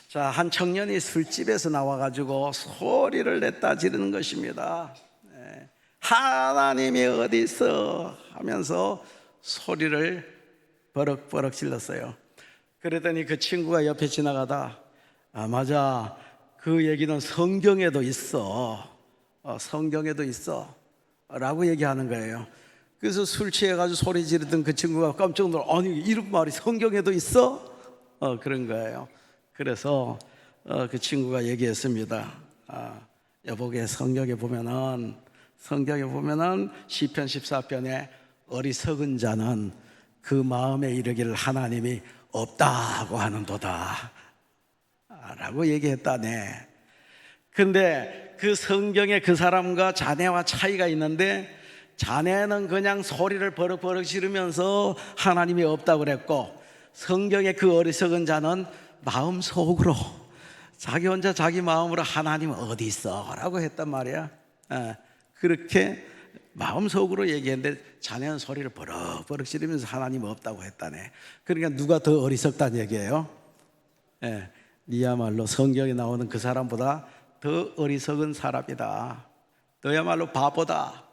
자, 한 청년이 술집에서 나와가지고 소리를 냈다 지르는 것입니다. 하나님이 어디 있어 하면서 소리를 버럭버럭 질렀어요. 그랬더니 그 친구가 옆에 지나가다 맞아, 그 얘기는 성경에도 있어. 성경에도 있어 라고 얘기하는 거예요. 그래서 술 취해가지고 소리 지르던 그 친구가 깜짝 놀라, 아니 이런 말이 성경에도 있어? 그런 거예요. 그래서 그 친구가 얘기했습니다. 여보게, 성경에 보면은 시편 14편에 어리석은 자는 그 마음에 이르기를 하나님이 없다고 하는도다 라고 얘기했다네. 근데 그 성경에 그 사람과 자네와 차이가 있는데, 자네는 그냥 소리를 버럭버럭 지르면서 하나님이 없다고 그랬고, 성경에 그 어리석은 자는 마음속으로 자기 혼자 자기 마음으로 하나님 어디 있어? 라고 했단 말이야. 그렇게 마음속으로 얘기했는데 자네는 소리를 버럭버럭 지르면서 하나님 없다고 했다네. 그러니까 누가 더 어리석다는 얘기예요? 니야말로 성경에 나오는 그 사람보다 더 어리석은 사람이다, 너야말로 바보다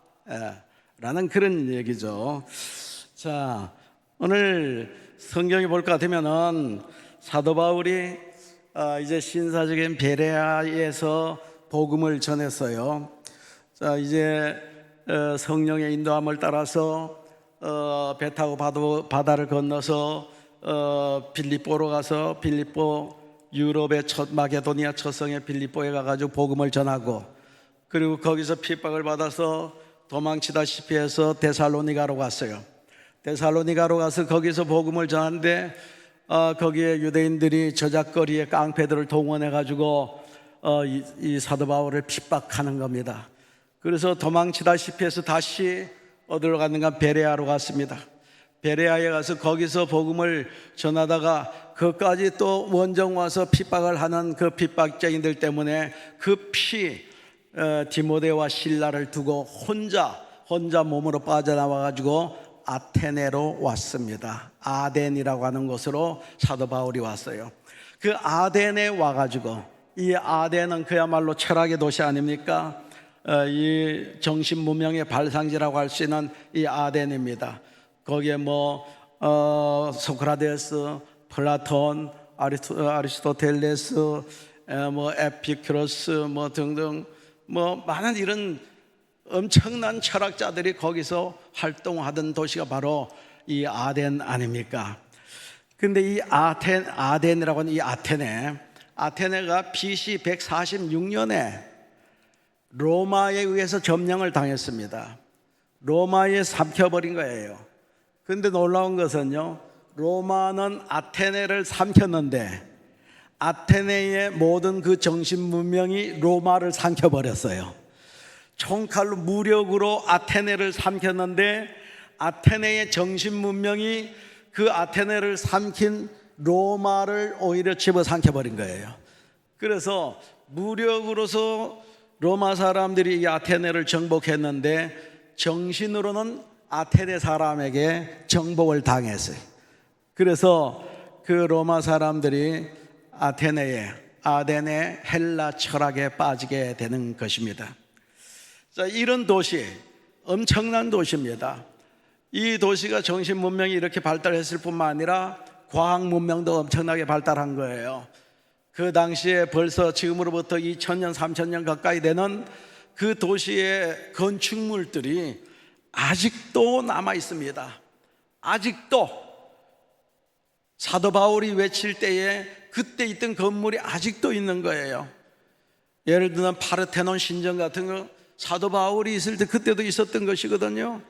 라는 그런 얘기죠. 자, 오늘 성경에 볼 것 같으면은 사도 바울이 이제 신사적인 베레아에서 복음을 전했어요. 자, 이제 성령의 인도함을 따라서 배 타고 바다를 건너서 빌립보로 가서, 빌립보 유럽의 첫 마게도니아 첫 성의 빌립보에 가가지고 복음을 전하고, 그리고 거기서 핍박을 받아서 도망치다시피 해서 데살로니가로 갔어요. 데살로니가로 가서 거기서 복음을 전하는데 거기에 유대인들이 저작거리에 깡패들을 동원해가지고 이 사도 바울을 핍박하는 겁니다. 그래서 도망치다시피 해서 다시 어디로 갔는가, 베레아로 갔습니다. 베레아에 가서 거기서 복음을 전하다가 그까지 또 원정 와서 핍박을 하는 그 핍박자인들 때문에 급히 디모데와 실라를 두고 혼자 몸으로 빠져나와가지고 아테네로 왔습니다. 아덴이라고 하는 곳으로 사도 바울이 왔어요. 그 아덴에 와가지고, 이 아덴은 그야말로 철학의 도시 아닙니까? 이 정신문명의 발상지라고 할 수 있는 이 아덴입니다. 거기에 소크라테스, 플라톤, 아리스토텔레스, 에피큐로스 등등 많은 이런 엄청난 철학자들이 거기서 활동하던 도시가 바로 이 아덴 아닙니까? 근데 이 아덴이라고 하는 이 아테네가 BC 146년에 로마에 의해서 점령을 당했습니다. 로마에 삼켜버린 거예요. 근데 놀라운 것은요, 로마는 아테네를 삼켰는데 아테네의 모든 그 정신 문명이 로마를 삼켜버렸어요. 총칼로 무력으로 아테네를 삼켰는데 아테네의 정신 문명이 그 아테네를 삼킨 로마를 오히려 집어삼켜버린 거예요. 그래서 무력으로서 로마 사람들이 이 아테네를 정복했는데 정신으로는 아테네 사람에게 정복을 당했어요. 그래서 그 로마 사람들이 아덴의 헬라 철학에 빠지게 되는 것입니다. 자, 이런 도시, 엄청난 도시입니다. 이 도시가 정신 문명이 이렇게 발달했을 뿐만 아니라 과학 문명도 엄청나게 발달한 거예요. 그 당시에 벌써 지금으로부터 2000년, 3000년 가까이 되는 그 도시의 건축물들이 아직도 남아 있습니다. 아직도 사도 바울이 외칠 때에 그때 있던 건물이 아직도 있는 거예요. 예를 들면 파르테논 신전 같은 거, 사도 바울이 있을 때 그때도 있었던 것이거든요.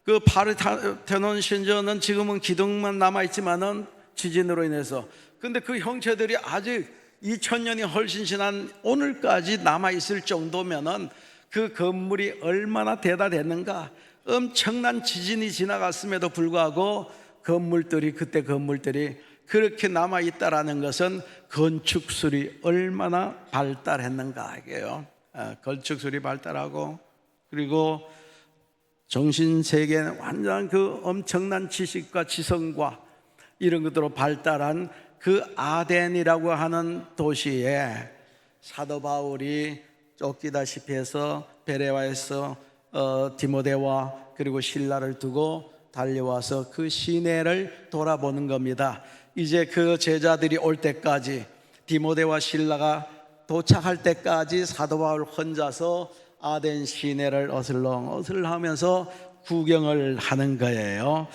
그 파르테논 신전은 지금은 기둥만 남아있지만은 지진으로 인해서, 근데 그 형체들이 아직 2000년이 훨씬 지난 오늘까지 남아있을 정도면은 그 건물이 얼마나 대단했는가. 엄청난 지진이 지나갔음에도 불구하고 그때 건물들이 그렇게 남아있다라는 것은 건축술이 얼마나 발달했는가 이게요. 건축술이 발달하고, 그리고 정신세계는 완전 그 엄청난 지식과 지성과 이런 것들로 발달한 그 아덴이라고 하는 도시에 사도 바울이 쫓기다시피 해서 베레아에서 디모데와 그리고 실라를 두고 달려와서 그 시내를 돌아보는 겁니다. 이제 그 제자들이 올 때까지, 디모데와 실라가 도착할 때까지 사도 바울 혼자서 아덴 시내를 어슬렁어슬렁 하면서 구경을 하는 거예요.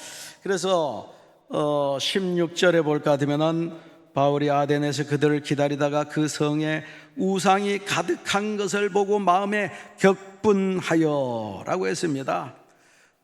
그래서 16절에 볼까 하면은 바울이 아덴에서 그들을 기다리다가 그 성에 우상이 가득한 것을 보고 마음에 격분하여 라고 했습니다.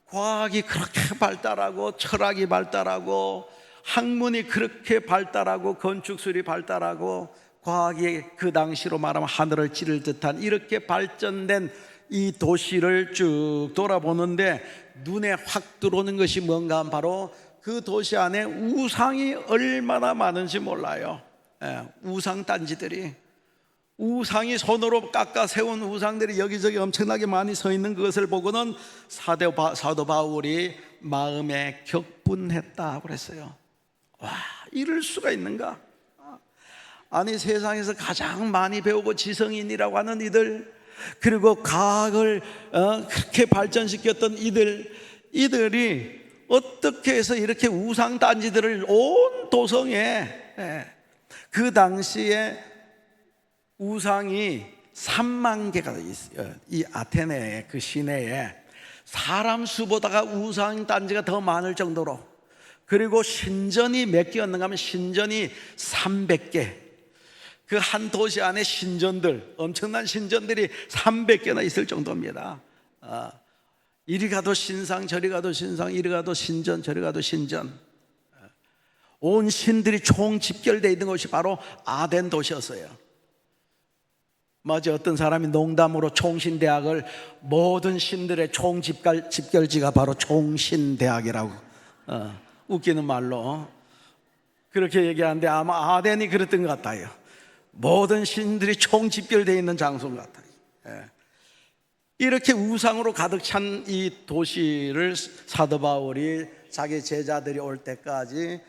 과학이 그렇게 발달하고 철학이 발달하고 학문이 그렇게 발달하고 건축술이 발달하고 과학이 그 당시로 말하면 하늘을 찌를 듯한 이렇게 발전된 이 도시를 쭉 돌아보는데 눈에 확 들어오는 것이 뭔가 하면 바로 그 도시 안에 우상이 얼마나 많은지 몰라요. 우상 단지들이, 우상이 손으로 깎아 세운 우상들이 여기저기 엄청나게 많이 서 있는 것을 보고는 사도 바울이 마음에 격분했다 그랬어요. 와, 이럴 수가 있는가? 아니, 세상에서 가장 많이 배우고 지성인이라고 하는 이들, 그리고 과학을 그렇게 발전시켰던 이들이 어떻게 해서 이렇게 우상 단지들을 온 도성에, 그 당시에 우상이 3만 개가 있어요. 이 아테네 그 시내에 사람 수보다가 우상 단지가 더 많을 정도로, 그리고 신전이 몇 개였는가 하면 신전이 300개. 그 한 도시 안에 신전들, 엄청난 신전들이 300개나 있을 정도입니다. 이리 가도 신상, 저리 가도 신상, 이리 가도 신전, 저리 가도 신전. 온 신들이 총 집결되어 있는 곳이 바로 아덴 도시였어요. 맞아, 어떤 사람이 농담으로 총신대학을, 모든 신들의 총 집결지가 바로 총신대학이라고 웃기는 말로 그렇게 얘기하는데, 아마 아덴이 그랬던 것 같아요. 모든 신들이 총 집결되어 있는 장소 같아요. 이렇게 우상으로 가득 찬 이 도시를 사도 바울이 자기 제자들이 올 때까지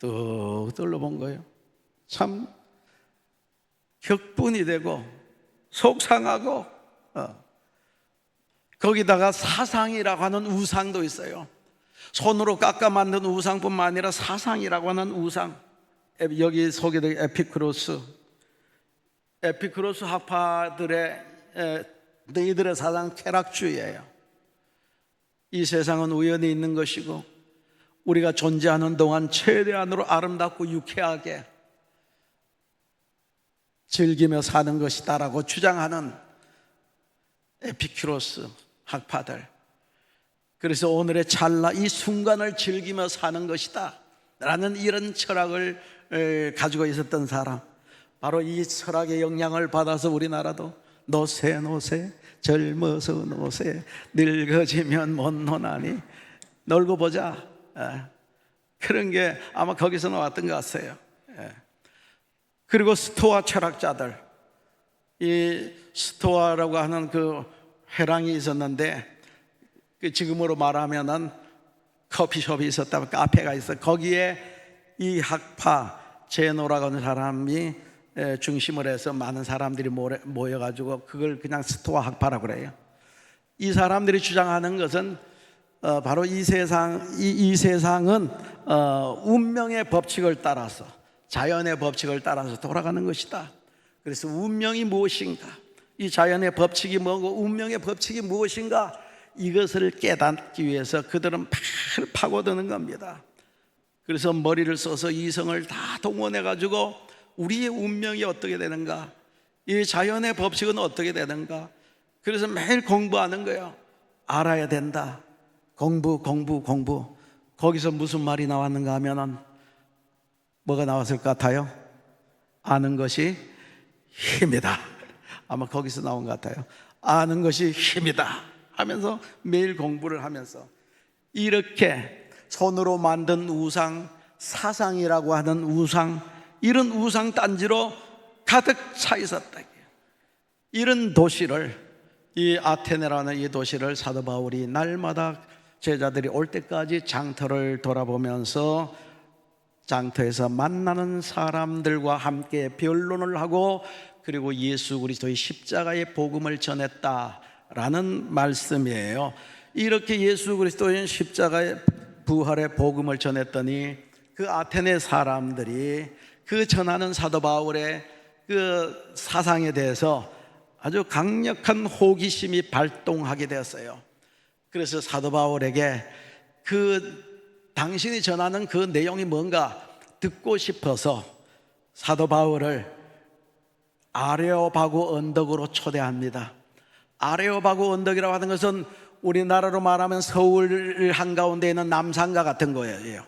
뚝 둘러본 거예요. 참 격분이 되고 속상하고, 거기다가 사상이라고 하는 우상도 있어요. 손으로 깎아 만든 우상뿐만 아니라 사상이라고 하는 우상, 여기 소개된 에피쿠로스 학파들의 이들의 사상 쾌락주의예요. 이 세상은 우연히 있는 것이고 우리가 존재하는 동안 최대한으로 아름답고 유쾌하게 즐기며 사는 것이다라고 주장하는 에피쿠로스 학파들. 그래서 오늘의 찰나 이 순간을 즐기며 사는 것이다 라는 이런 철학을 가지고 있었던 사람, 바로 이 철학의 영향을 받아서 우리나라도 노세 젊어서 노세 늙어지면 못 노나니 놀고 보자, 그런 게 아마 거기서 나왔던 것 같아요. 그리고 스토아 철학자들, 이 스토아라고 하는 그 회랑이 있었는데, 지금으로 말하면은 커피숍이 있었다, 카페가 있어. 거기에 이 학파 제노라고 하는 사람이 중심을 해서 많은 사람들이 모여가지고 그걸 그냥 스토아 학파라고 그래요. 이 사람들이 주장하는 것은 바로 이 세상은 운명의 법칙을 따라서, 자연의 법칙을 따라서 돌아가는 것이다. 그래서 운명이 무엇인가, 이 자연의 법칙이 뭐고 운명의 법칙이 무엇인가, 이것을 깨닫기 위해서 그들은 파고드는 겁니다. 그래서 머리를 써서 이성을 다 동원해 가지고 우리의 운명이 어떻게 되는가, 이 자연의 법칙은 어떻게 되는가, 그래서 매일 공부하는 거예요. 알아야 된다. 공부. 거기서 무슨 말이 나왔는가 하면은 뭐가 나왔을 것 같아요? 아는 것이 힘이다. 아마 거기서 나온 것 같아요. 아는 것이 힘이다 하면서 매일 공부를 하면서 이렇게 손으로 만든 우상, 사상이라고 하는 우상, 이런 우상 단지로 가득 차 있었다. 이런 도시를, 이 아테네라는 이 도시를 사도 바울이 날마다 제자들이 올 때까지 장터를 돌아보면서 장터에서 만나는 사람들과 함께 변론을 하고 그리고 예수 그리스도의 십자가의 복음을 전했다라는 말씀이에요. 이렇게 예수 그리스도의 십자가의 부활의 복음을 전했더니 그 아테네 사람들이 그 전하는 사도 바울의 그 사상에 대해서 아주 강력한 호기심이 발동하게 되었어요. 그래서 사도 바울에게 당신이 전하는 그 내용이 뭔가 듣고 싶어서 사도 바울을 아레오바고 언덕으로 초대합니다. 아레오바고 언덕이라고 하는 것은 우리나라로 말하면 서울 한가운데 있는 남산과 같은 거예요.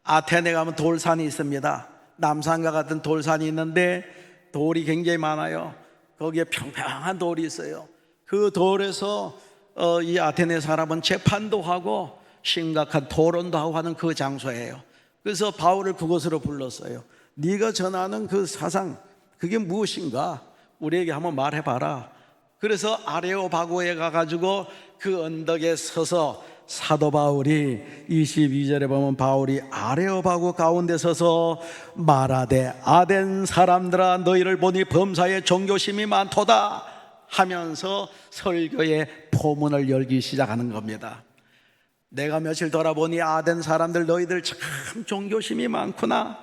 아테네 가면 돌산이 있습니다. 남산과 같은 돌산이 있는데 돌이 굉장히 많아요. 거기에 평평한 돌이 있어요. 그 돌에서 이 아테네 사람은 재판도 하고 심각한 토론도 하고 하는 그 장소예요. 그래서 바울을 그곳으로 불렀어요. 네가 전하는 그 사상 그게 무엇인가? 우리에게 한번 말해봐라. 그래서 아레오바고에 가가지고 그 언덕에 서서 사도 바울이 22절에 보면 바울이 아레오바고 가운데 서서 말하되 아덴 사람들아 너희를 보니 범사에 종교심이 많도다 하면서 설교의 포문을 열기 시작하는 겁니다. 내가 며칠 돌아보니 아덴 사람들 너희들 참 종교심이 많구나.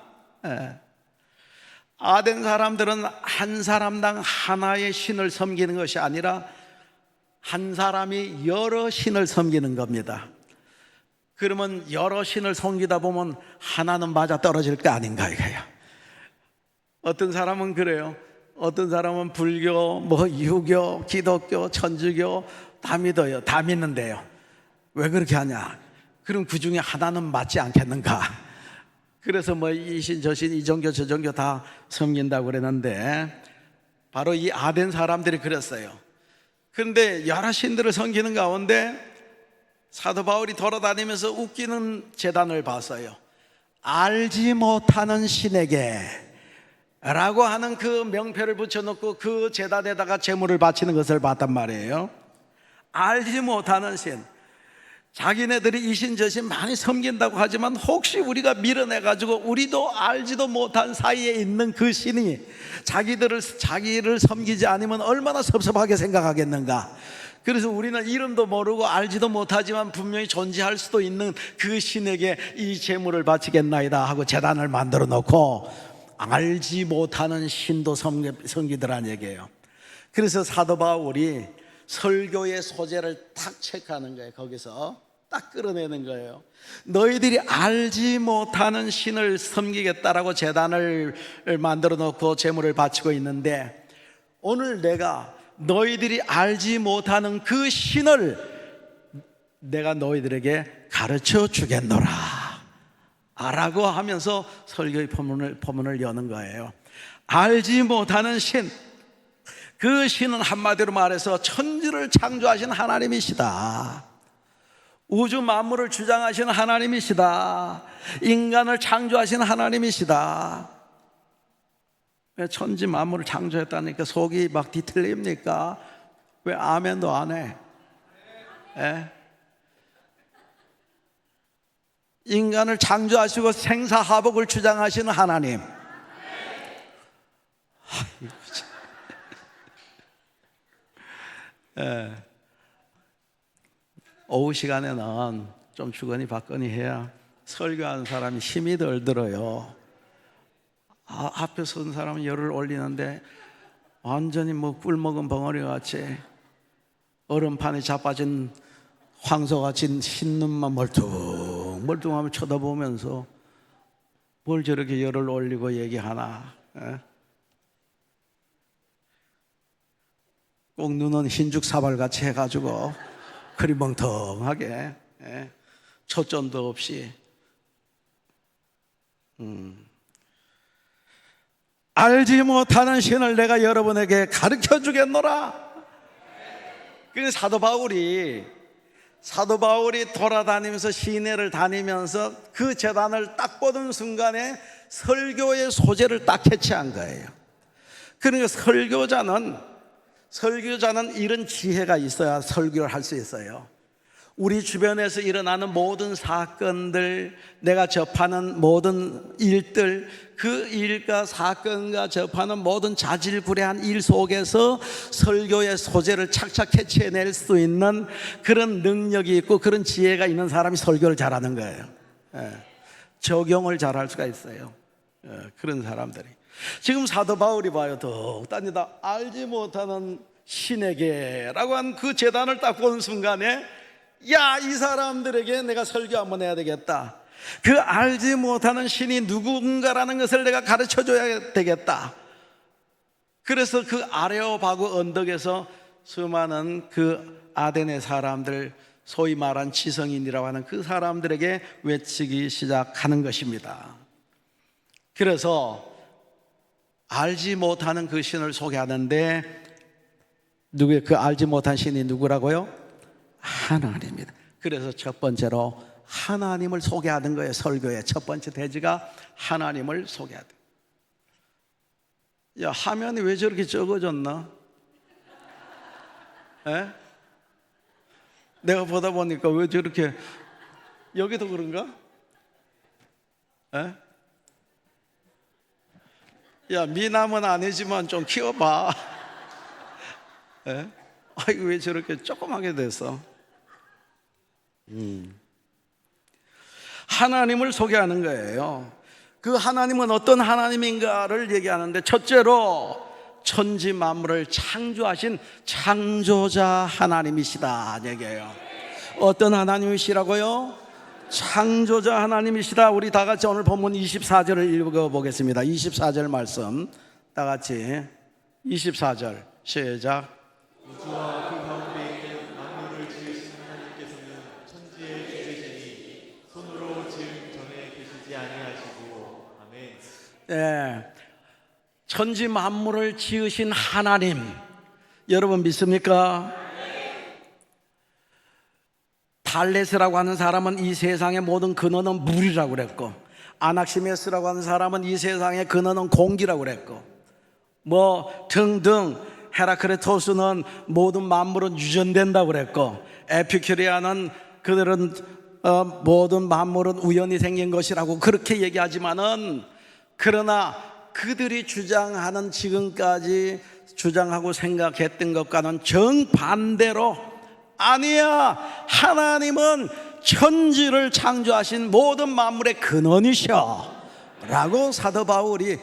아덴 사람들은 한 사람당 하나의 신을 섬기는 것이 아니라 한 사람이 여러 신을 섬기는 겁니다. 그러면 여러 신을 섬기다 보면 하나는 맞아 떨어질 거 아닌가 이거예요. 어떤 사람은 그래요. 어떤 사람은 불교, 유교, 기독교, 천주교 다 믿어요. 다 믿는데요. 왜 그렇게 하냐? 그럼 그 중에 하나는 맞지 않겠는가? 그래서 이 신, 저 신, 이 종교, 저 종교 다 섬긴다고 그랬는데 바로 이 아덴 사람들이 그랬어요. 그런데 여러 신들을 섬기는 가운데 사도 바울이 돌아다니면서 웃기는 제단을 봤어요. 알지 못하는 신에게 라고 하는 그 명패를 붙여놓고 그 제단에다가 제물을 바치는 것을 봤단 말이에요. 알지 못하는 신. 자기네들이 이 신 저 신 많이 섬긴다고 하지만 혹시 우리가 밀어내가지고 우리도 알지도 못한 사이에 있는 그 신이 자기를 섬기지 않으면 얼마나 섭섭하게 생각하겠는가. 그래서 우리는 이름도 모르고 알지도 못하지만 분명히 존재할 수도 있는 그 신에게 이 제물을 바치겠나이다 하고 제단을 만들어 놓고 알지 못하는 신도 섬기더란 얘기예요. 그래서 사도 바울이 설교의 소재를 탁 체크하는 거예요. 거기서 딱 끌어내는 거예요. 너희들이 알지 못하는 신을 섬기겠다라고 제단을 만들어 놓고 제물을 바치고 있는데 오늘 내가 너희들이 알지 못하는 그 신을 내가 너희들에게 가르쳐 주겠노라 라고 하면서 설교의 포문을 여는 거예요. 알지 못하는 신, 그 신은 한마디로 말해서 천지를 창조하신 하나님이시다. 우주 만물을 주장하신 하나님이시다. 인간을 창조하신 하나님이시다. 왜 천지 만물을 창조했다니까 속이 막 뒤틀립니까? 왜 아멘도 안 해? 인간을 창조하시고 생사화복을 주장하시는 하나님. 오후 시간에는 좀 주거니 받거니 해야 설교하는 사람이 힘이 덜 들어요. 앞에 선 사람은 열을 올리는데 완전히 꿀먹은 벙어리 같이 얼음판에 자빠진 황소같이 흰눈만 멀뚱멀뚱하며 쳐다보면서 뭘 저렇게 열을 올리고 얘기하나. 꼭 눈은 흰죽 사발같이 해가지고 그리 멍텅하게 초점도 없이 알지 못하는 신을 내가 여러분에게 가르쳐 주겠노라. 그래서 사도 바울이 돌아다니면서 시내를 다니면서 그 제단을 딱 보던 순간에 설교의 소재를 딱 캐치한 거예요. 그러니까 설교자는 이런 지혜가 있어야 설교를 할 수 있어요. 우리 주변에서 일어나는 모든 사건들, 내가 접하는 모든 일들, 그 일과 사건과 접하는 모든 자질구레한 일 속에서 설교의 소재를 착착 캐치해낼 수 있는 그런 능력이 있고 그런 지혜가 있는 사람이 설교를 잘하는 거예요. 적용을 잘할 수가 있어요. 그런 사람들이. 지금 사도 바울이 봐요. 더욱 다니다 알지 못하는 신에게라고 한 그 제단을 딱 보는 순간에, 야, 이 사람들에게 내가 설교 한번 해야 되겠다. 그 알지 못하는 신이 누군가라는 것을 내가 가르쳐줘야 되겠다. 그래서 그 아레오바구 언덕에서 수많은 그 아덴의 사람들, 소위 말한 지성인이라고 하는 그 사람들에게 외치기 시작하는 것입니다. 그래서 알지 못하는 그 신을 소개하는데, 그 알지 못한 신이 누구라고요? 하나님입니다. 그래서 첫 번째로 하나님을 소개하는 거예요. 설교의 첫 번째 대지가 하나님을 소개하는. 야, 화면이 왜 저렇게 적어졌나? 에? 내가 보다 보니까 왜 저렇게, 여기도 그런가? 에? 야, 미남은 아니지만 좀 키워봐. 에? 아이고, 왜 저렇게 조그맣게 됐어? 하나님을 소개하는 거예요. 그 하나님은 어떤 하나님인가를 얘기하는데, 첫째로 천지 만물을 창조하신 창조자 하나님이시다 얘기해요. 어떤 하나님이시라고요? 창조자 하나님이시다. 우리 다 같이 오늘 본문 24절을 읽어보겠습니다. 24절 말씀 다 같이 24절 시작. 우주와 그 가운데 있는 만물을 지으신 하나님께서는 천지의 주제시니 손으로 지은 전에 계시지 아니하시고. 아멘. 예, 천지 만물을 지으신 하나님, 여러분 믿습니까? 달레스라고 하는 사람은 이 세상의 모든 근원은 물이라고 그랬고, 아낙시메스라고 하는 사람은 이 세상의 근원은 공기라고 그랬고, 뭐 등등, 헤라크레토스는 모든 만물은 유전된다고 그랬고, 에피큐리아는 그들은 모든 만물은 우연히 생긴 것이라고 그렇게 얘기하지만은, 그러나 그들이 주장하는, 지금까지 주장하고 생각했던 것과는 정반대로, 아니야, 하나님은 천지를 창조하신 모든 만물의 근원이셔 라고 사도 바울이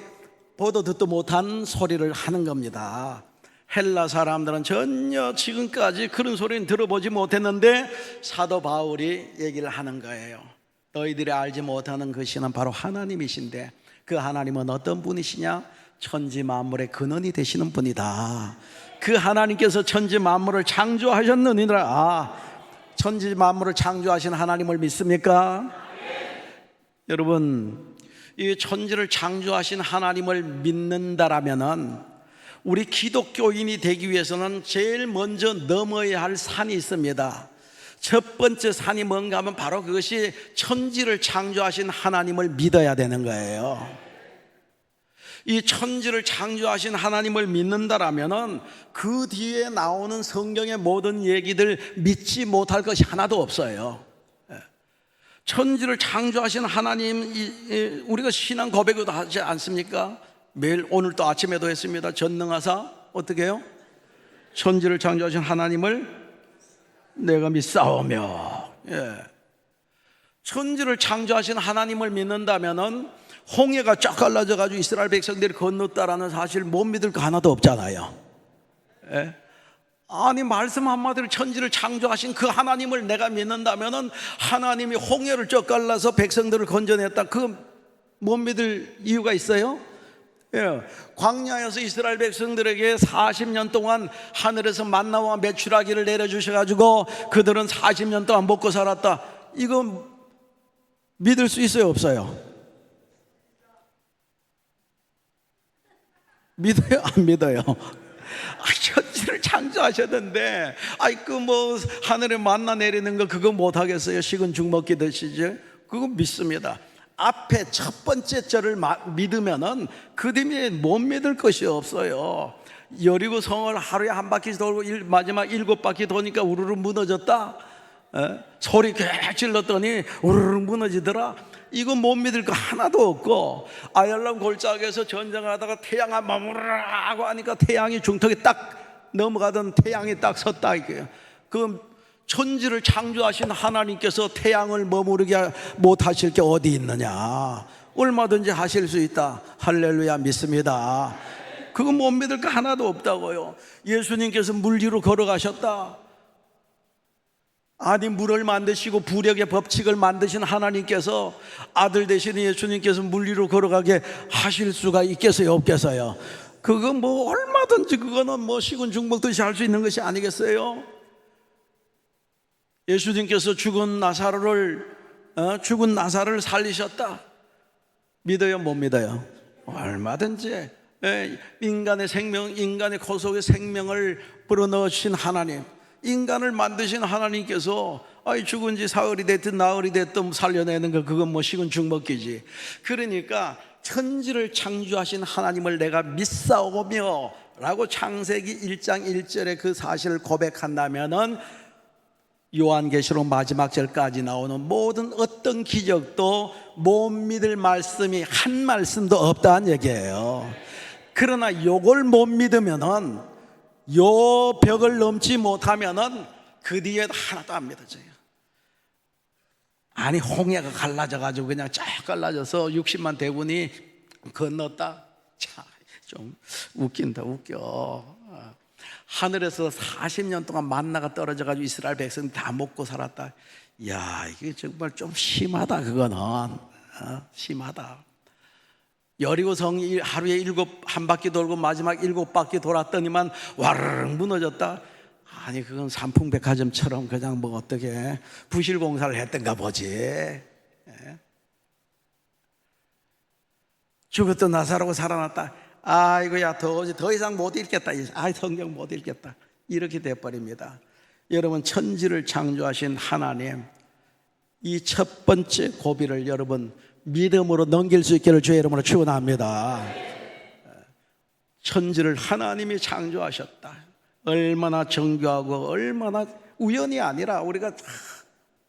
보도 듣도 못한 소리를 하는 겁니다. 헬라 사람들은 전혀 지금까지 그런 소리는 들어보지 못했는데 사도 바울이 얘기를 하는 거예요. 너희들이 알지 못하는 그 신은 바로 하나님이신데, 그 하나님은 어떤 분이시냐? 천지 만물의 근원이 되시는 분이다. 그 하나님께서 천지 만물을 창조하셨느니라. 천지 만물을 창조하신 하나님을 믿습니까? 여러분, 이 천지를 창조하신 하나님을 믿는다라면은, 우리 기독교인이 되기 위해서는 제일 먼저 넘어야 할 산이 있습니다. 첫 번째 산이 뭔가 하면 바로 그것이 천지를 창조하신 하나님을 믿어야 되는 거예요. 이 천지를 창조하신 하나님을 믿는다라면은 그 뒤에 나오는 성경의 모든 얘기들 믿지 못할 것이 하나도 없어요. 천지를 창조하신 하나님, 우리가 신앙 고백도 하지 않습니까? 매일, 오늘도 아침에도 했습니다. 전능하사 어떻게 해요? 천지를 창조하신 하나님을 내가 믿사오며. 천지를 창조하신 하나님을 믿는다면은 홍해가 쫙 갈라져 가지고 이스라엘 백성들이 건넜다라는 사실 못 믿을 거 하나도 없잖아요. 아니, 말씀 한마디로 천지를 창조하신 그 하나님을 내가 믿는다면은 하나님이 홍해를 쫙 갈라서 백성들을 건져냈다, 그 못 믿을 이유가 있어요? 광야에서 이스라엘 백성들에게 40년 동안 하늘에서 만나와 메추라기를 내려주셔가지고 그들은 40년 동안 먹고 살았다, 이거 믿을 수 있어요, 없어요? 믿어요, 안 믿어요? 천지를 창조하셨는데, 그 뭐 하늘에 만나 내리는 거 그거 못 하겠어요? 식은 죽 먹기 드시지? 그거 믿습니다. 앞에 첫 번째 절을 믿으면은 그 뒤에 못 믿을 것이 없어요. 여리고 성을 하루에 한 바퀴 돌고 마지막 7바퀴 도니까 우르르 무너졌다, 소리 꽤 질렀더니 우르르 무너지더라. 이거 못 믿을 거 하나도 없고, 아얄람 골짜기에서 전쟁하다가 태양 한 마무라고 하니까 태양이 중턱에 딱 넘어가던 태양이 딱 섰다 이거예요. 그 천지를 창조하신 하나님께서 태양을 머무르게 못하실 게 어디 있느냐. 얼마든지 하실 수 있다. 할렐루야, 믿습니다. 그거 못 믿을 거 하나도 없다고요. 예수님께서 물 위로 걸어가셨다. 아니, 물을 만드시고 부력의 법칙을 만드신 하나님께서 아들 되신 예수님께서 물 위로 걸어가게 하실 수가 있겠어요, 없겠어요? 그거 뭐 얼마든지, 그거는 뭐 식은 죽 먹듯이 할 수 있는 것이 아니겠어요? 예수님께서 죽은 나사로를 살리셨다. 믿어요, 못 믿어요? 얼마든지. 인간의 생명, 인간의 코 속에 생명을 불어넣으신 하나님, 인간을 만드신 하나님께서 죽은 지 사흘이 됐든 나흘이 됐든 살려내는 거, 그건 뭐 식은 죽 먹기지. 그러니까 천지를 창조하신 하나님을 내가 믿사오며 라고 창세기 1장 1절에 그 사실을 고백한다면은 요한계시록 마지막 절까지 나오는 모든 어떤 기적도 못 믿을 말씀이 한 말씀도 없다는 얘기예요. 그러나 요걸 못 믿으면은, 요 벽을 넘지 못하면은 그 뒤에 하나도 안 믿어져요. 아니, 홍해가 갈라져 가지고 그냥 쫙 갈라져서 60만 대군이 건넜다. 참 좀 웃긴다, 웃겨. 하늘에서 40년 동안 만나가 떨어져 가지고 이스라엘 백성 다 먹고 살았다. 야, 이게 정말 좀 심하다. 그거는 심하다. 여리고성이 하루에 한 바퀴 돌고 마지막 7바퀴 돌았더니만 와르르 무너졌다. 아니, 그건 삼풍백화점처럼 그냥 뭐 어떻게 부실공사를 했던가 보지. 죽었던 나사로가 살아났다. 아이고야, 더 이상 못 읽겠다. 성경 못 읽겠다. 이렇게 돼버립니다. 여러분, 천지를 창조하신 하나님, 이 첫 번째 고비를 여러분 믿음으로 넘길 수 있기를 주의 이름으로 축원합니다. 천지를 하나님이 창조하셨다. 얼마나 정교하고, 얼마나 우연이 아니라 우리가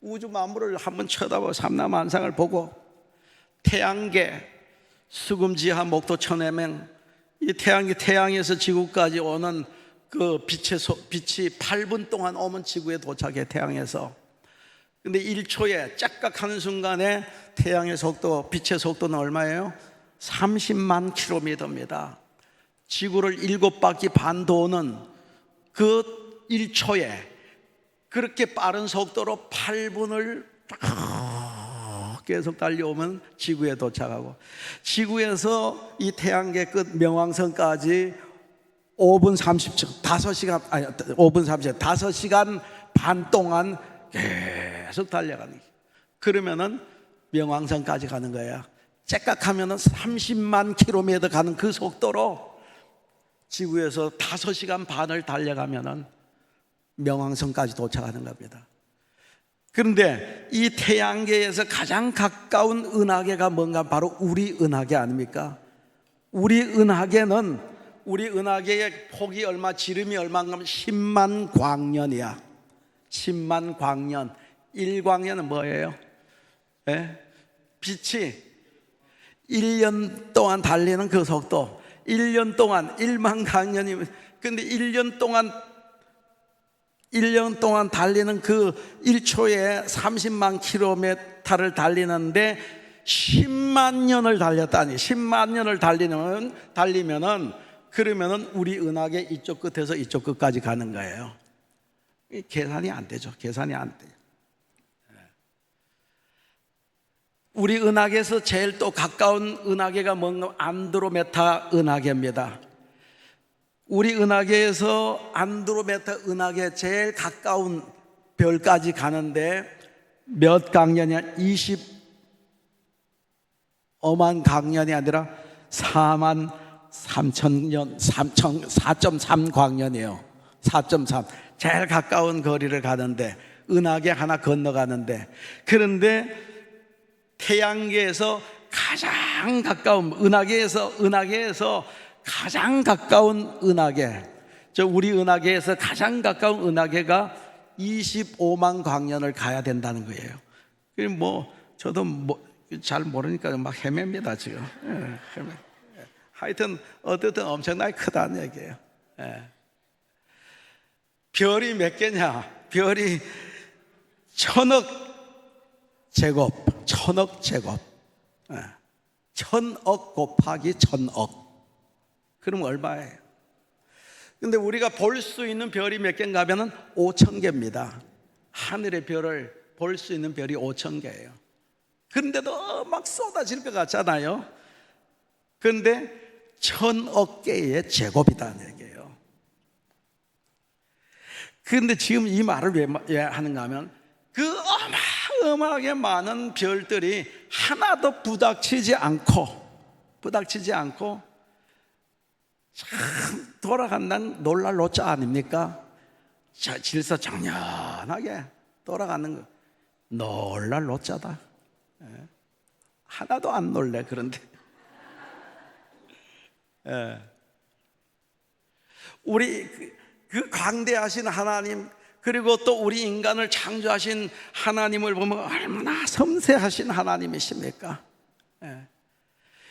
우주 만물을 한번 쳐다보고 삼라만상을 보고, 태양계, 수금지하 목도 천해명, 이 태양에서 지구까지 오는 그 빛이 8분 동안 오면 지구에 도착해, 태양에서. 근데 1초에 짝각 하는 순간에 태양의 속도, 빛의 속도는 얼마예요? 30만 킬로미터입니다. 지구를 7바퀴 반 도는 그 1초에 그렇게 빠른 속도로 8분을 계속 달려오면 지구에 도착하고, 지구에서 이 태양계 끝 명왕성까지 5분 30초, 5시간 반 동안 계속 달려가는 거예요. 그러면은 명왕성까지 가는 거야. 째깍하면은 30만 킬로미터 가는 그 속도로 지구에서 5시간 반을 달려가면은 명왕성까지 도착하는 겁니다. 그런데 이 태양계에서 가장 가까운 은하계가 뭔가, 바로 우리 은하계 아닙니까? 우리 은하계의 폭이 얼마, 지름이 얼마인가 하면 10만 광년이야. 10만 광년. 1광년은 뭐예요? 빛이 1년 동안 달리는 그 속도, 1년 동안 1만 광년이면, 근데 1년 동안 달리는 그 1초에 30만 킬로미터를 달리는데 10만 년을 달렸다니. 10만 년을 달리면은 그러면은 우리 은하계 이쪽 끝에서 이쪽 끝까지 가는 거예요. 계산이 안 되죠. 계산이 안 돼요. 우리 은하계에서 제일 또 가까운 은하계가 뭔가, 안드로메다 은하계입니다. 우리 은하계에서 안드로메다 은하계 제일 가까운 별까지 가는데 몇 강년이야? 25만 강년이 아니라 4만 3천 년, 4.3 광년이에요. 4.3. 제일 가까운 거리를 가는데, 은하계 하나 건너가는데, 그런데 태양계에서 가장 가까운 은하계에서 가장 가까운 은하계, 우리 은하계에서 가장 가까운 은하계가 25만 광년을 가야 된다는 거예요. 저도 잘 모르니까 막 헤맵니다 지금. 헤매. 하여튼 어쨌든 엄청나게 크다는 얘기예요. 별이 몇 개냐? 별이 1000억 제곱, 1000억 제곱, 1000억 곱하기 1000억. 그럼 얼마예요? 근데 우리가 볼 수 있는 별이 몇 개인가 하면은 5000개입니다. 하늘의 별을 볼 수 있는 별이 5000개예요. 그런데도 막 쏟아질 것 같잖아요. 그런데 1000억 개의 제곱이라는 얘기예요. 그런데 지금 이 말을 왜 하는가 하면 그 어마어마하게 많은 별들이 하나도 부닥치지 않고 참 돌아간다는 놀랄 노자 아닙니까? 질서정연하게 돌아가는 거 놀랄 노자다. 하나도 안 놀래. 그런데 우리 그 광대하신 하나님, 그리고 또 우리 인간을 창조하신 하나님을 보면 얼마나 섬세하신 하나님이십니까?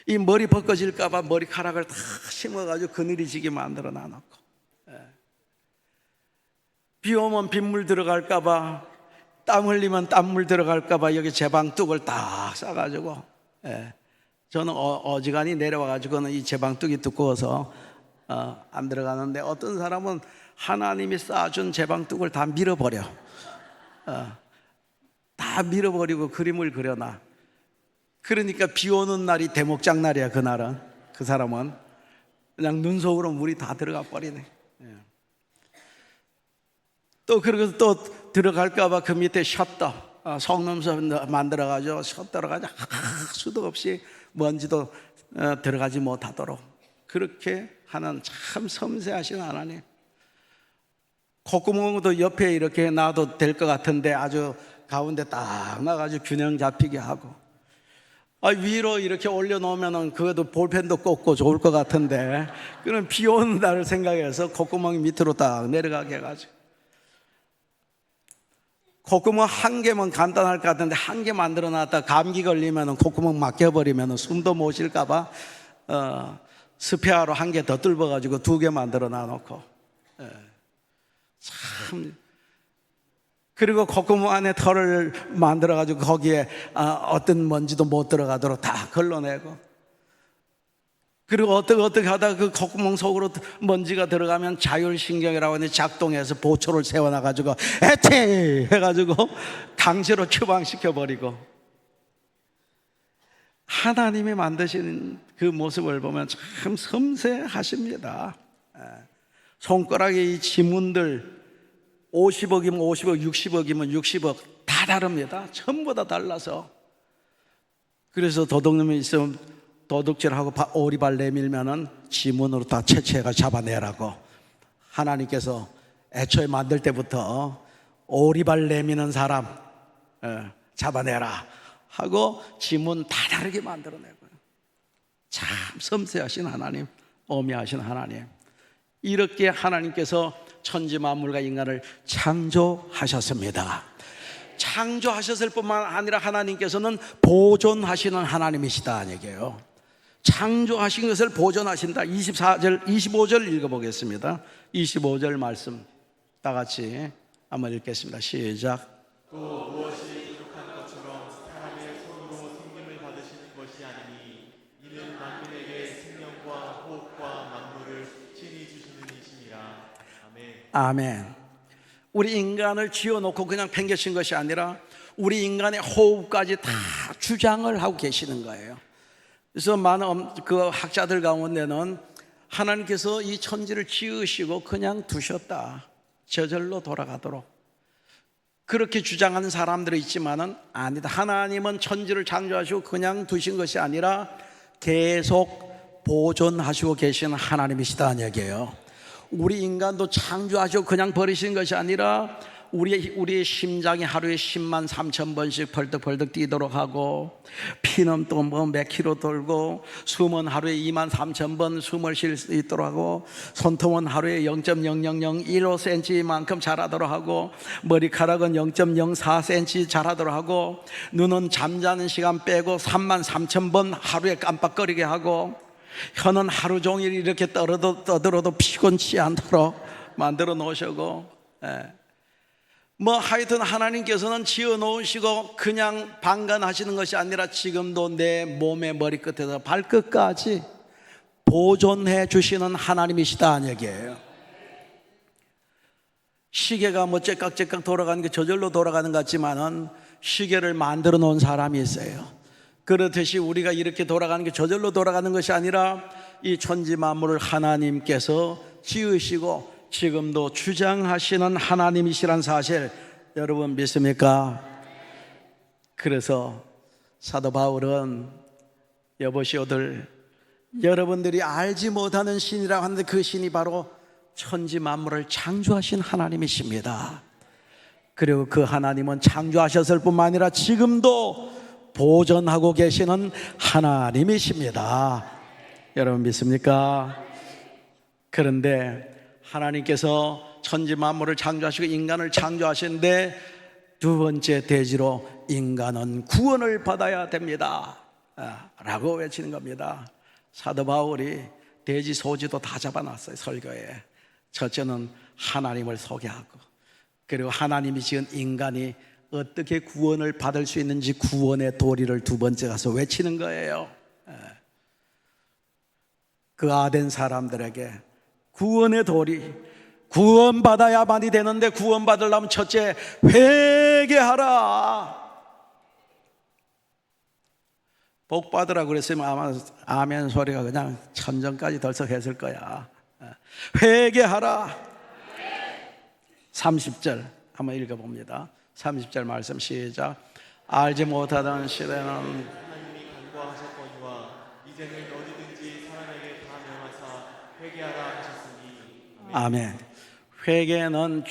이 머리 벗겨질까 봐 머리카락을 다 심어가지고 그늘이 지게 만들어 놔놓고, 비 오면 빗물 들어갈까 봐, 땀 흘리면 땀물 들어갈까 봐 여기 제방뚝을 딱 싸가지고, 저는 어지간히 내려와가지고는 이 제방뚝이 두꺼워서 안 들어가는데, 어떤 사람은 하나님이 쌓아준 제방뚝을 다 밀어버려. 다 밀어버리고 그림을 그려놔. 그러니까 비 오는 날이 대목장 날이야. 그날은, 그 사람은 그냥 눈 속으로 물이 다 들어가 버리네. 또 그리고 또 들어갈까봐 그 밑에 셔터, 속눈썹 만들어가지고 셔터로 가지고 수도 없이 먼지도 들어가지 못하도록 그렇게 하는 참 섬세하신 하나님. 콧구멍도 옆에 이렇게 놔도 될 것 같은데 아주 가운데 딱 나가지고 균형 잡히게 하고, 위로 이렇게 올려놓으면 그것도 볼펜도 꽂고 좋을 것 같은데, 그럼 비 오는 날을 생각해서 콧구멍이 밑으로 딱 내려가게 해가지고, 콧구멍 한 개면 간단할 것 같은데 한 개 만들어 놨다 감기 걸리면 콧구멍 막혀버리면 숨도 못 쉴까봐 스페어로 한 개 더 뚫어가지고 2개 만들어 놔놓고, 참. 그리고 콧구멍 안에 털을 만들어가지고 거기에 어떤 먼지도 못 들어가도록 다 걸러내고, 그리고 어떻게 하다가 그 콧구멍 속으로 먼지가 들어가면 자율신경이라고 하는 작동해서 보초를 세워놔가지고 에체 해가지고 강제로 처방시켜버리고. 하나님이 만드신 그 모습을 보면 참 섬세하십니다. 손가락의 이 지문들 50억이면 50억, 60억이면 60억 다 다릅니다. 전부 다 달라서. 그래서 도둑놈이 있으면 도둑질하고 오리발 내밀면은 지문으로 다 채취해가 잡아내라고 하나님께서 애초에 만들 때부터 오리발 내미는 사람 잡아내라 하고 지문 다 다르게 만들어내고요. 참 섬세하신 하나님, 오묘하신 하나님. 이렇게 하나님께서 천지 만물과 인간을 창조하셨습니다. 창조하셨을 뿐만 아니라 하나님께서는 보존하시는 하나님이시다 얘기예요. 창조하신 것을 보존하신다. 25절 읽어보겠습니다. 25절 말씀 다 같이 한번 읽겠습니다. 시작. 또 무엇이 부족한 것처럼 사람의 손으로 생명을 받으시는 것이 아니니 이는 만민에게 생명과 호흡과 만물을 친히 주시는 이시니라. 아멘. 아멘. 우리 인간을 지어놓고 그냥 팽개친 것이 아니라 우리 인간의 호흡까지 다 주장을 하고 계시는 거예요. 그래서 많은 그 학자들 가운데는 하나님께서 이 천지를 지으시고 그냥 두셨다, 저절로 돌아가도록, 그렇게 주장하는 사람들이 있지만은 아니다. 하나님은 천지를 창조하시고 그냥 두신 것이 아니라 계속 보존하시고 계시는 하나님이시다는 얘기예요. 우리 인간도 창조하시고 그냥 버리신 것이 아니라 우리의 심장이 하루에 10만 3천 번씩 벌떡벌떡 뛰도록 하고, 피는 또 뭐 몇 킬로 돌고, 숨은 하루에 2만 3천 번 숨을 쉴 수 있도록 하고, 손톱은 하루에 0.0015cm만큼 자라도록 하고, 머리카락은 0.04cm 자라도록 하고, 눈은 잠자는 시간 빼고 3만 3천 번 하루에 깜빡거리게 하고, 혀는 하루 종일 이렇게 떠들어도 피곤치 않도록 만들어 놓으시고, 뭐 하여튼 하나님께서는 지어 놓으시고 그냥 방관하시는 것이 아니라 지금도 내 몸의 머리끝에서 발끝까지 보존해 주시는 하나님이시다 얘기예요. 시계가 뭐 째깍째깍 돌아가는 게 저절로 돌아가는 것 같지만은 시계를 만들어 놓은 사람이 있어요. 그렇듯이 우리가 이렇게 돌아가는 게 저절로 돌아가는 것이 아니라 이 천지 만물을 하나님께서 지으시고 지금도 주장하시는 하나님이시란 사실 여러분 믿습니까? 그래서 사도 바울은 여보시오들, 여러분들이 알지 못하는 신이라고 하는데 그 신이 바로 천지 만물을 창조하신 하나님이십니다. 그리고 그 하나님은 창조하셨을 뿐만 아니라 지금도 보존하고 계시는 하나님이십니다. 여러분 믿습니까? 그런데 하나님께서 천지 만물을 창조하시고 인간을 창조하시는데 두 번째 대지로 인간은 구원을 받아야 됩니다 라고 외치는 겁니다. 사도 바울이 대지 소지도 다 잡아놨어요. 설교에 첫째는 하나님을 소개하고, 그리고 하나님이 지은 인간이 어떻게 구원을 받을 수 있는지 구원의 도리를 두 번째 가서 외치는 거예요. 그 아덴 사람들에게 구원의 도리, 구원받아야만이 되는데 구원받으려면 첫째 회개하라. 복받으라고 그랬으면 아마 아멘 소리가 그냥 천정까지 덜썩했을 거야. 회개하라. 30절 한번 읽어봅니다. 30절 말씀 시작. 알지 못하던 시대는 하나님이 간과하셨거니와 이제는 어디든지 사람에게 다 명하사 회개하라 하셨으니 아멘. 회개는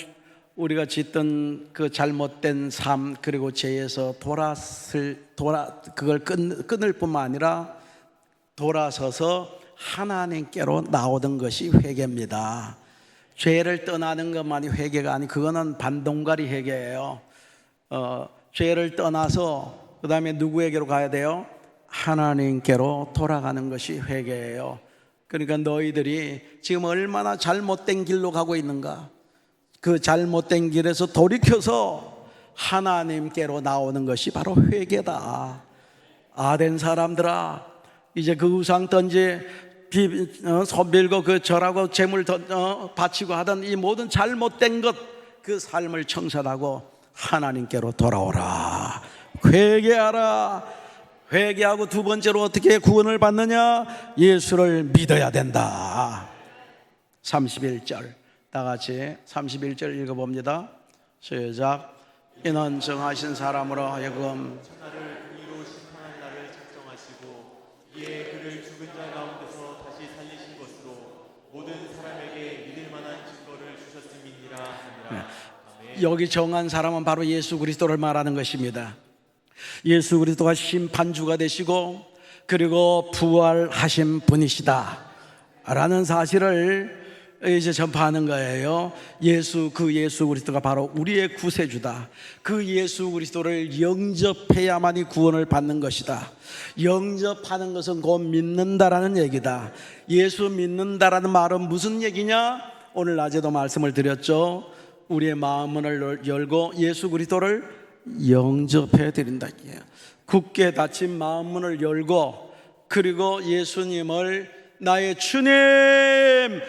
우리가 짓던 그 잘못된 삶 그리고 죄에서 그걸 끊을 뿐만 아니라 돌아서서 하나님께로 나오던 것이 회개입니다. 죄를 떠나는 것만이 회개가 아니, 그거는 반동가리 회개예요. 죄를 떠나서 그 다음에 누구에게로 가야 돼요? 하나님께로 돌아가는 것이 회개예요. 그러니까 너희들이 지금 얼마나 잘못된 길로 가고 있는가, 그 잘못된 길에서 돌이켜서 하나님께로 나오는 것이 바로 회개다. 아덴 사람들아, 이제 그 우상 던지 손빌고 그 절하고 재물 바치고 하던 이 모든 잘못된 것, 그 삶을 청산하고 하나님께로 돌아오라. 회개하라. 회개하고 두 번째로 어떻게 구원을 받느냐? 예수를 믿어야 된다. 31절 다 같이 31절 읽어봅니다. 시작. 이는 정하신 사람으로 하여금 천하를 공의로 심판할 날을 작정하시고 이에 그를 죽은 자 가운데서 다시 살리신 것으로 모든 사람에게 믿을 만한 증거를 주셨음이니라 하니라. 아멘. 여기 정한 사람은 바로 예수 그리스도를 말하는 것입니다. 예수 그리스도가 심판주가 되시고 그리고 부활하신 분이시다 라는 사실을 이제 전파하는 거예요. 예수 그리스도가 바로 우리의 구세주다. 그 예수 그리스도를 영접해야만이 구원을 받는 것이다. 영접하는 것은 곧 믿는다라는 얘기다. 예수 믿는다라는 말은 무슨 얘기냐? 오늘 낮에도 말씀을 드렸죠. 우리의 마음을 열고 예수 그리스도를 영접해 드린다. 굳게 닫힌 마음문을 열고 그리고 예수님을 나의 주님으로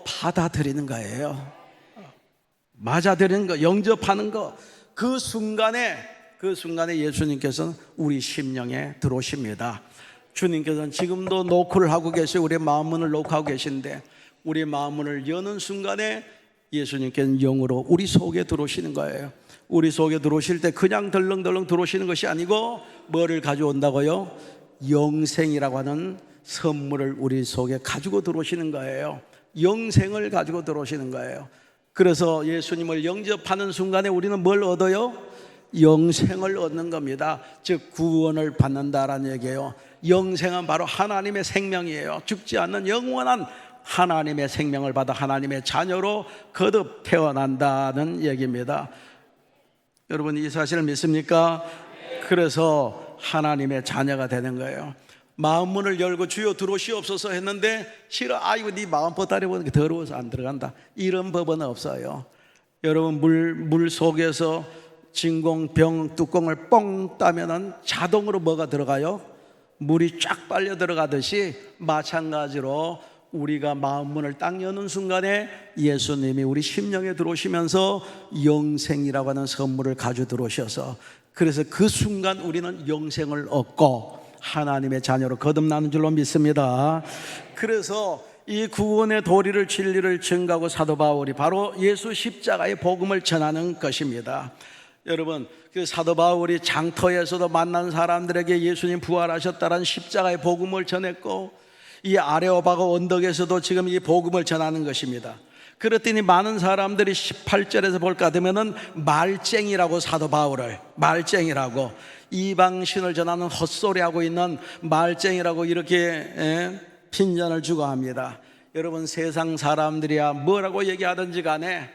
받아들이는 거예요. 맞아들이는 거, 영접하는 거. 그 순간에 예수님께서는 우리 심령에 들어오십니다. 주님께서는 지금도 노크를 하고 계시고 우리의 마음문을 노크하고 계신데, 우리 마음문을 여는 순간에 예수님께서는 영으로 우리 속에 들어오시는 거예요. 우리 속에 들어오실 때 그냥 덜렁덜렁 들어오시는 것이 아니고 뭐를 가져온다고요? 영생이라고 하는 선물을 우리 속에 가지고 들어오시는 거예요. 영생을 가지고 들어오시는 거예요. 그래서 예수님을 영접하는 순간에 우리는 뭘 얻어요? 영생을 얻는 겁니다. 즉 구원을 받는다라는 얘기예요. 영생은 바로 하나님의 생명이에요. 죽지 않는 영원한 하나님의 생명을 받아 하나님의 자녀로 거듭 태어난다는 얘기입니다. 여러분 이 사실을 믿습니까? 그래서 하나님의 자녀가 되는 거예요. 마음 문을 열고 주여 들어오시옵소서 했는데 싫어, 아이고 네 마음 보따리 보는 게 더러워서 안 들어간다, 이런 법은 없어요. 여러분 물 속에서 진공병 뚜껑을 뻥 따면은 자동으로 뭐가 들어가요? 물이 쫙 빨려 들어가듯이 마찬가지로 우리가 마음 문을 딱 여는 순간에 예수님이 우리 심령에 들어오시면서 영생이라고 하는 선물을 가지고 들어오셔서, 그래서 그 순간 우리는 영생을 얻고 하나님의 자녀로 거듭나는 줄로 믿습니다. 그래서 이 구원의 도리를 진리를 증거하고 사도 바울이 바로 예수 십자가의 복음을 전하는 것입니다. 여러분 그 사도 바울이 장터에서도 만난 사람들에게 예수님 부활하셨다는 십자가의 복음을 전했고, 이 아레오바고 언덕에서도 지금 이 복음을 전하는 것입니다. 그랬더니 많은 사람들이 18절에서 볼까 되면은 말쟁이라고, 사도 바울을 말쟁이라고, 이방신을 전하는 헛소리하고 있는 말쟁이라고 이렇게 핀잔을 주고 합니다. 여러분 세상 사람들이야 뭐라고 얘기하든지 간에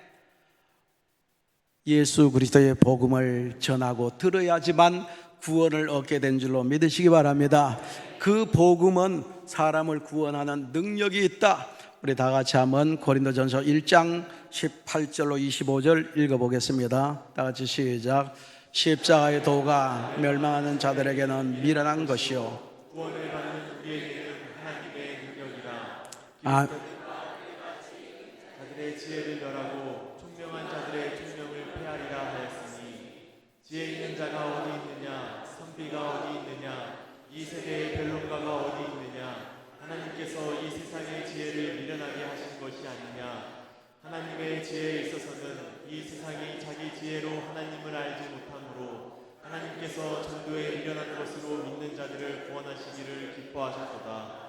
예수 그리스도의 복음을 전하고 들어야지만 구원을 얻게 된 줄로 믿으시기 바랍니다. 그 복음은 사람을 구원하는 능력이 있다. 우리 다 같이 한번 고린도전서 1장 18절로 25절 읽어보겠습니다. 다 같이 시작. 십자가의 도가 멸망하는 자들에게는 미련한 것이요 구원을 받는 우리에게는 하나님의 능력이라. 아, 자들의 지혜를 멸하고 총명한 자들의 총명을 폐하리라 하였으니, 지혜 있는 자가 어디 있느냐, 선비가 어디 있느냐, 이 세대의 변론가가 어디 있느냐. 하나님께서 이 세상의 지혜를 미련하게 하신 것이 아니냐. 하나님의 지혜에 있어서는 이 세상이 자기 지혜로 하나님을 알지 못하므로 하나님께서 전도에 미련한 것으로 믿는 자들을 구원하시기를 기뻐하셨도다.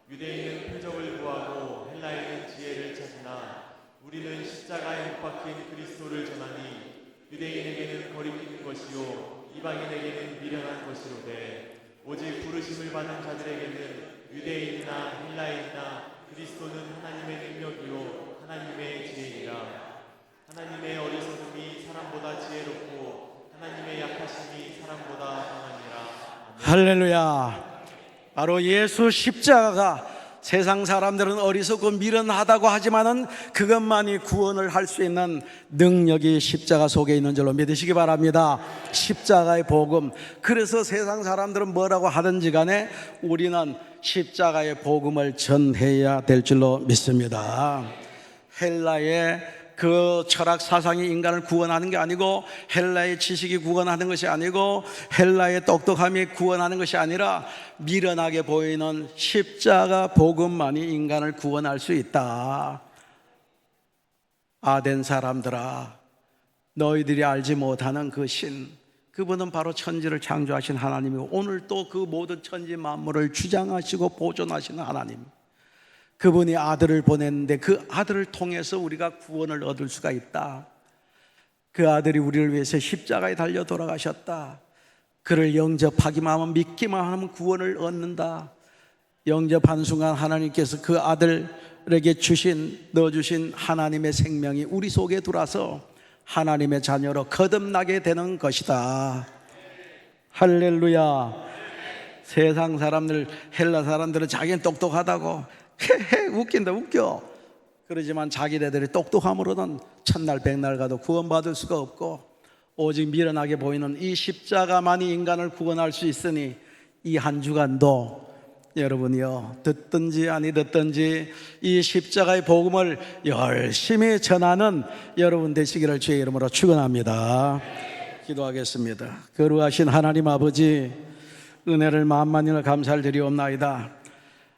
유대인은 표적을 구하고 헬라인은 지혜를 찾으나 우리는 십자가에 못 박힌 그리스도를 전하니, 유대인에게는 거리끼는 것이요 이방인에게는 미련한 것이로되, 오직 부르심을 받은 자들에게는 유대인이나 헬라인이나 그리스도는 하나님의 능력이요 하나님의 지혜이라. 하나님의 어리석음이 사람보다 지혜롭고 하나님의 약하심이 사람보다 강하니라. 할렐루야. 바로 예수 십자가가, 세상 사람들은 어리석고 미련하다고 하지만은 그것만이 구원을 할 수 있는 능력이 십자가 속에 있는 줄로 믿으시기 바랍니다. 십자가의 복음. 그래서 세상 사람들은 뭐라고 하든지 간에 우리는 십자가의 복음을 전해야 될 줄로 믿습니다. 헬라의 그 철학 사상이 인간을 구원하는 게 아니고, 헬라의 지식이 구원하는 것이 아니고, 헬라의 똑똑함이 구원하는 것이 아니라 미련하게 보이는 십자가 복음만이 인간을 구원할 수 있다. 아덴 사람들아, 너희들이 알지 못하는 그 신, 그분은 바로 천지를 창조하신 하나님이고 오늘 또 그 모든 천지 만물을 주장하시고 보존하시는 하나님, 그분이 아들을 보냈는데 그 아들을 통해서 우리가 구원을 얻을 수가 있다. 그 아들이 우리를 위해서 십자가에 달려 돌아가셨다. 그를 영접하기만 하면, 믿기만 하면 구원을 얻는다. 영접한 순간 하나님께서 그 아들에게 넣어주신 하나님의 생명이 우리 속에 들어와서 하나님의 자녀로 거듭나게 되는 것이다. 할렐루야. 세상 사람들, 헬라 사람들은 자기는 똑똑하다고 웃긴다, 웃겨. 그러지만 자기네들이 똑똑함으로는 천날 백날 가도 구원받을 수가 없고, 오직 미련하게 보이는 이 십자가만이 인간을 구원할 수 있으니 이 한 주간도 여러분이요, 듣든지 아니 듣든지 이 십자가의 복음을 열심히 전하는 여러분 되시기를 주의 이름으로 축원합니다. 기도하겠습니다. 거룩하신 하나님 아버지, 은혜를 만만이나 감사를 드리옵나이다.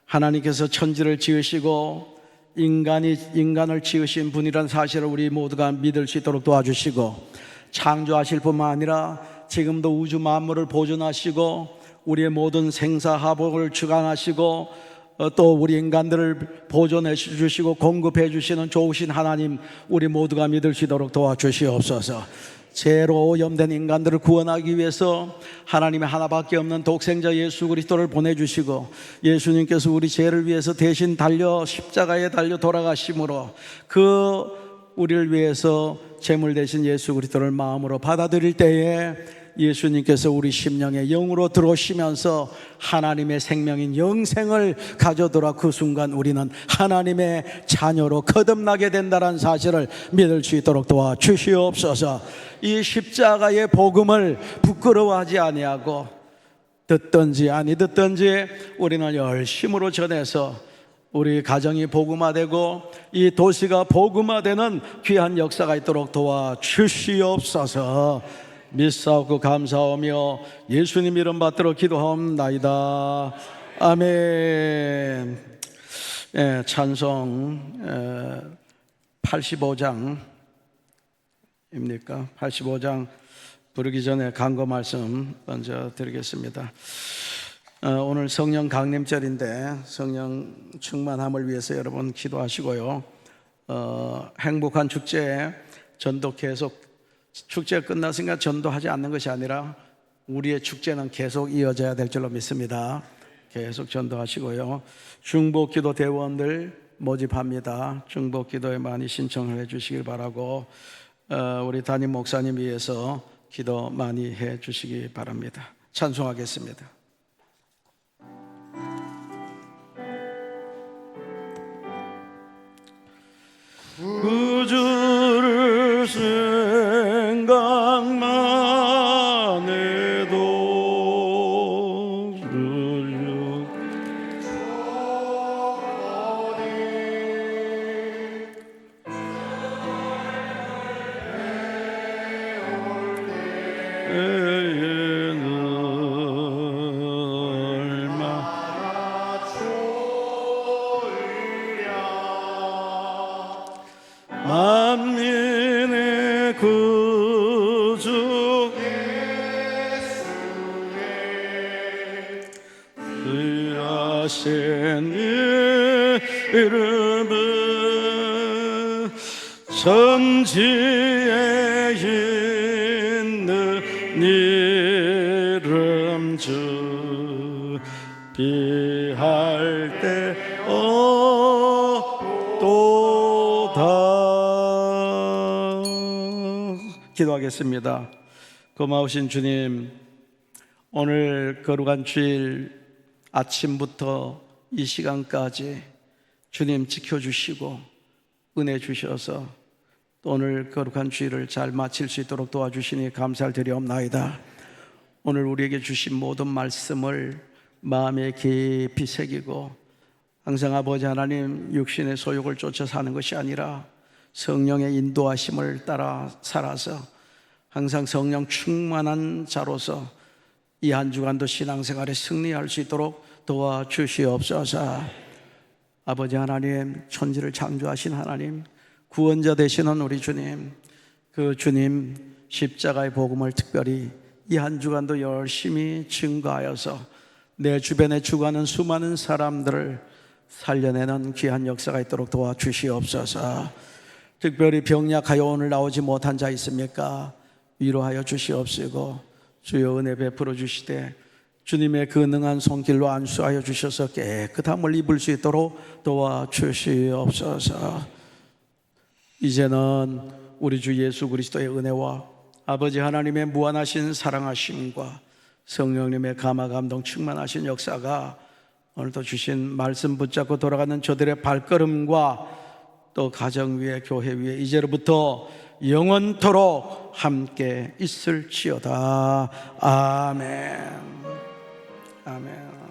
하나님께서 천지를 지으시고 인간을 지으신 분이란 사실을 우리 모두가 믿을 수 있도록 도와주시고, 창조하실 뿐만 아니라 지금도 우주 만물을 보존하시고 우리의 모든 생사화복을 주관하시고 또 우리 인간들을 보존해 주시고 공급해 주시는 좋으신 하나님, 우리 모두가 믿을 수 있도록 도와주시옵소서. 죄로 오염된 인간들을 구원하기 위해서 하나님의 하나밖에 없는 독생자 예수 그리스도를 보내주시고, 예수님께서 우리 죄를 위해서 대신 달려 십자가에 달려 돌아가심으로 그 우리를 위해서 제물 대신 예수 그리스도를 마음으로 받아들일 때에 예수님께서 우리 심령의 영으로 들어오시면서 하나님의 생명인 영생을 가져들어 그 순간 우리는 하나님의 자녀로 거듭나게 된다는 사실을 믿을 수 있도록 도와주시옵소서. 이 십자가의 복음을 부끄러워하지 아니하고 듣든지 아니 듣든지 우리는 열심으로 전해서 우리 가정이 복음화되고 이 도시가 복음화되는 귀한 역사가 있도록 도와주시옵소서. 믿사옵고 감사하며 예수님 이름 받들어 기도하옵나이다. 아멘. 찬송 85장입니까? 85장 부르기 전에 간구 말씀 먼저 드리겠습니다. 오늘 성령 강림절인데 성령 충만함을 위해서 여러분 기도하시고요. 행복한 축제에 전도 계속, 축제가 끝났으니까 전도하지 않는 것이 아니라 우리의 축제는 계속 이어져야 될 줄로 믿습니다. 계속 전도하시고요. 중보기도 대원들 모집합니다. 중보기도에 많이 신청을 해 주시길 바라고, 우리 담임 목사님 위해서 기도 많이 해 주시기 바랍니다. 찬송하겠습니다. 구주를 생각만 해도 만민의 구주 의하신 이름은 전지에 있는 이름 주 비할 때 기도하겠습니다. 고마우신 주님, 오늘 거룩한 주일 아침부터 이 시간까지 주님 지켜주시고 은혜 주셔서 또 오늘 거룩한 주일을 잘 마칠 수 있도록 도와주시니 감사를 드리옵나이다. 오늘 우리에게 주신 모든 말씀을 마음에 깊이 새기고 항상 아버지 하나님 육신의 소욕을 쫓아 사는 것이 아니라 성령의 인도하심을 따라 살아서 항상 성령 충만한 자로서 이 한 주간도 신앙생활에 승리할 수 있도록 도와주시옵소서. 아버지 하나님, 천지를 창조하신 하나님, 구원자 되시는 우리 주님, 그 주님 십자가의 복음을 특별히 이 한 주간도 열심히 증거하여서 내 주변에 죽어가는 수많은 사람들을 살려내는 귀한 역사가 있도록 도와주시옵소서. 특별히 병약하여 오늘 나오지 못한 자 있습니까? 위로하여 주시옵시고 주여 은혜 베풀어 주시되 주님의 그 능한 손길로 안수하여 주셔서 깨끗함을 입을 수 있도록 도와주시옵소서. 이제는 우리 주 예수 그리스도의 은혜와 아버지 하나님의 무한하신 사랑하심과 성령님의 감화 감동 충만하신 역사가 오늘도 주신 말씀 붙잡고 돌아가는 저들의 발걸음과 또 가정 위에 교회 위에 이제로부터 영원토록 함께 있을지어다. 아멘. 아멘.